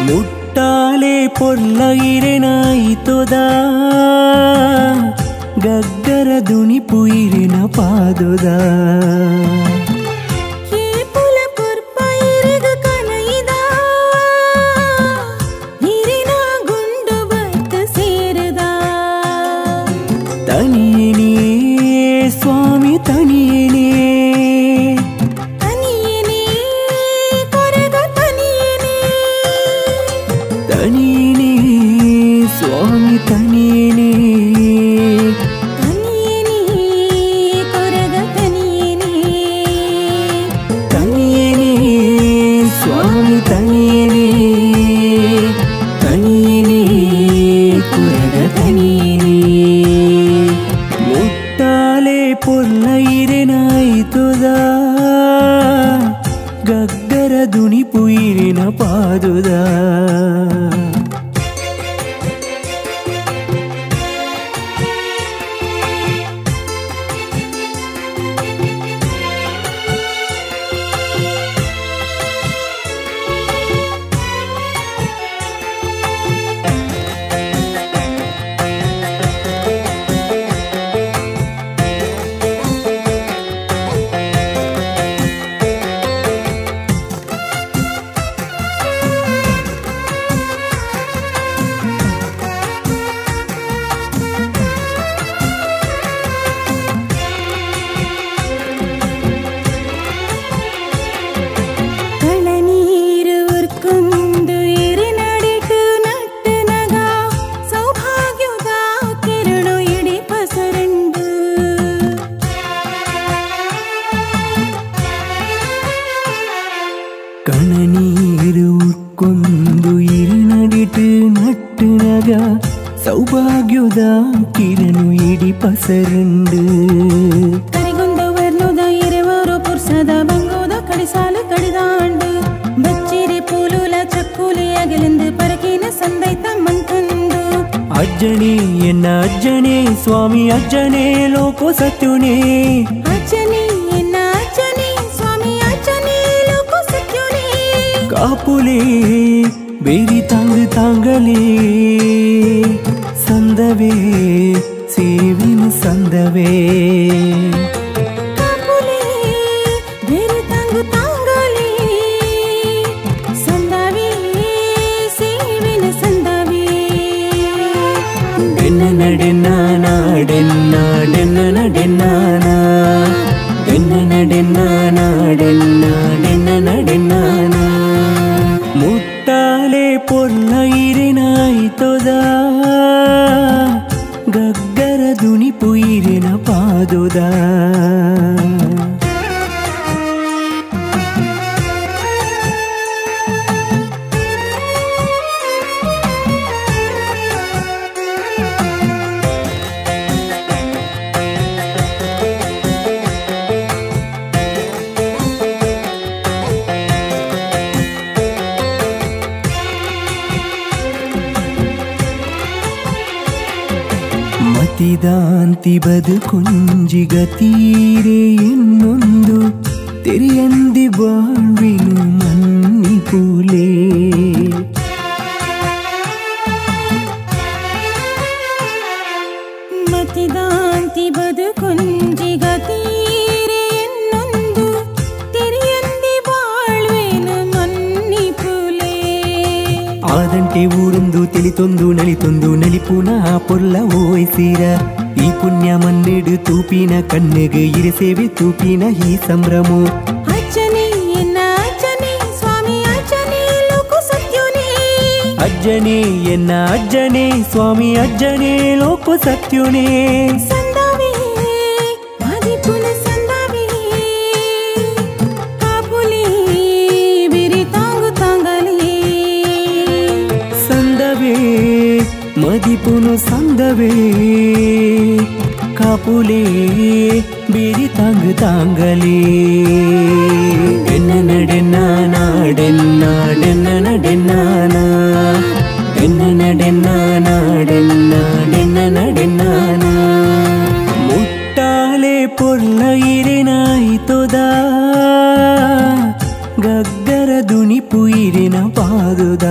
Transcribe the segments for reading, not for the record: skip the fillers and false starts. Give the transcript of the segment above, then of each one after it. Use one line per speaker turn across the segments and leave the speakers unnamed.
ಮುಟ್ಟಾಲೆ ಪೊರ್ಲ ಇರೆನಾಯಿತೊದ ಗಗ್ಗರ ದುನಿಪು ಇರೆನ ಪಾದೊದ ತನಿಯನೇ ಸ್ವಾಮಿ ತನಿಯನೇ ತನಿಯನೇ ಸ್ವಾಮಿ ತನಿಯನೇ ತನಿಯನೇ ಸ್ವಾಮಿ ತನಿಯನೇ ತನಿಯನೇ ಕೊರಗ ತನಿಯನೇ ಮುಟ್ಟಾಲೆ ಪೊರ್ಲ ಇರೆನಾಯಿತೊದ ಗಗ್ಗರ ದುನಿಪು ಇರೆನ ಪಾದೊದ ಕಣನೀರು ಉಕ್ಕೊಂದು ಇರಿನಡಿಟು ನಟ್ಟುನಗ ಸೌಭಾಗ್ಯದ ಕಿರಣು ಇಡಿ ಪಸರಂಡು
ಕರಿಗೊಂದ ವರ್ಣದ ಇರೆವರು ಪುರ್ಸದ ಬಂಗೋದ ಕಡಿಸಾಲು ಕಡಿದಾಂಡು ಬಚ್ಚಿರಿ ಪೂಲುಲ ಚಕ್ಕುಲಿ ಅಗಲೆಂದು ಪರಕಿನ ಸಂದೈತ ಮಂಕಂದು
ಅಜ್ಜನೇ ಎನ್ನ ಅಜ್ಜನೇ ಸ್ವಾಮಿ ಅಜ್ಜನೇ ಲೋಕೋ ಸತ್ಯುನೇ
ಅಜ್ಜನೇ ಎನ್ನ ಅಜ್ಜನೇ ಸ್ವಾಮಿ ಅಜ್ಜನೇ ಲೋಕೋ ಸತ್ಯುನೇ
ಕಾಪುಲೆ ಬೇರಿ ತಾಂಗ್ ತಾಂಗಲೇ ಸಂದವೇ ಸೇವಿನ ಸಂದವೇ
ಕಾಪುಲೆ ಬೇರಿ ತಾಂಗ್ ತಾಂಗಲೇ ಸಂದವೇ ಸೇವಿನ ಸಂದವೇ
ಡೆನ್ನ ನಡೆನ್ನಾನ ಡೆನ್ನ ಡೆನ್ನ ನಡೆನ್ನಾನ ಡೆನ್ನ ನಡೆನ್ನಾನ ಡೆನ್ನ ಡೆನ್ನ ನಡೆನ್ನಾನ ಮುಟ್ಟಾಲೆ ಪೊರ್ಲ ಇರೆನಾಯಿತೊದ ಗಗ್ಗರ ದುನಿಪು ಇರೆನ ಪಾದೊದ ಮತಿದಾಂತಿ ಬದುಕುಂಜಿಗತೀರೆ ಇನ್ನೊಂದು ತೆರೆಯಂದಿ ಬಾಳ್ವಿನು ಮನ್ನಿಪುಲೆ
ಮತಿದಾಂತಿ ಬದುಕೊಂಜಿಗ ತೀರೆ ಎನ್ನೊಂದು ತೆರೆಯಂದಿ ಬಾಳ್ವೇನು ಮನ್ನಿಪುಲೆ
ಆದಂಟೆ ಊರೊಂದು ತಿಳಿತೊಂದು ನಲಿಪುನ ಪೊರ್ಲ ಓಯ್ಸಿರ ಈ ಪುಣ್ಯ ಮನ್ನೆಡು ತೂಪಿನ ಕಣ್ಣಿಗೆ ಇರಿಸೇವೆ ತೂಪಿನ ಈ ಸಂಭ್ರಮೋ
ಅಜ್ಜನೇ ಎನ್ನ ಅಜ್ಜನೇ ಸ್ವಾಮಿ ಅಜ್ಜನೇ ಲೋಕ ಸತ್ಯನೇ
ಅಜ್ಜನೇ ಎನ್ನ ಅಜ್ಜನೇ ಸ್ವಾಮಿ ಅಜ್ಜನೇ ಲೋಕ ಸತ್ಯನೇ
ಸಂದವೇ ಮದಿಪುನ ಸಂದವೇ ಕಾಪುಲಿ ಬಿರಿ ತಾಂಗು ತಾಂಗಲಿ
ಸಂದವೇ ಮದಿಪುನು ಸಂದವೇ ಕಾಪುಲೆ ಬೇರಿ ತಾಂಗಲಿ ಡೆನ್ನ ಡೆನ್ನಾನ ಡೆನ್ನ ಡೆನ್ನಾನ ಮುಟ್ಟಾಲೆ ಪೊರ್ಲ ಇರೆನಾಯ್ತೋದ ಗಗ್ಗರ ದುನಿಪು ಇರೆನ ಪಾದುದ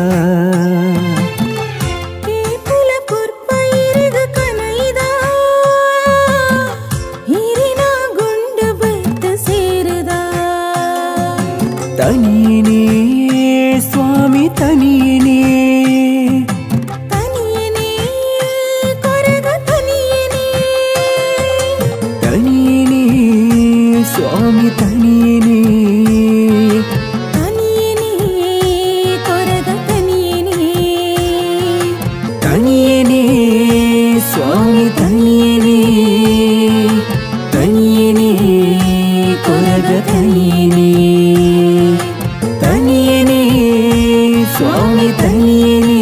ತನಿಯನೇ ಸ್ವಾಮಿ ತನಿಯನೇ
ತನಿಯನೇ ಕೊರಗ ತನಿಯನೇ
ತನಿಯನೇ ಸ್ವಾಮಿ ತನಿಯನೇ
ತನಿಯನೇ ಕೊರಗ ತನಿಯನೇ
ತನಿಯನೇ ಸ್ವಾಮಿ ತನಿಯನೇ ತನಿಯನೇ ಕೊರಗ ತನಿಯನೇ ತನಿಯನೇ ಸ್ವಾಮಿ ತನಿಯನೇ